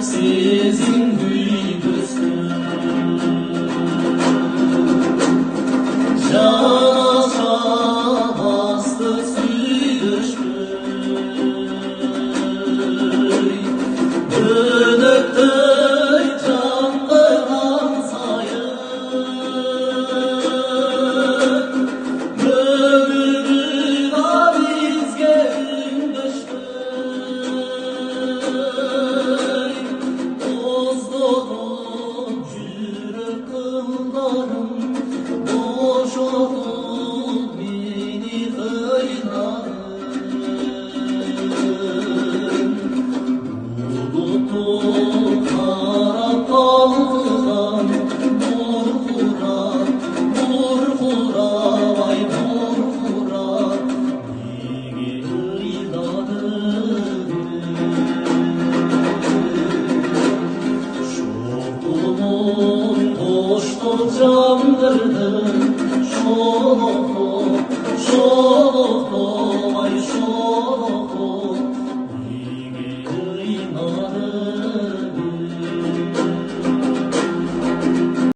Sizin duygusuz Cana bastı sürüşmüş Dönüktü canlıdan sayın Böbürgün abiz gelin düştü Boş olup beni kıynadın Bulutlu kara kaldıran Murhura, murhura, vay murhura Beni kıynadın Şokumun koştu candırdın Şoloklu, şoloklu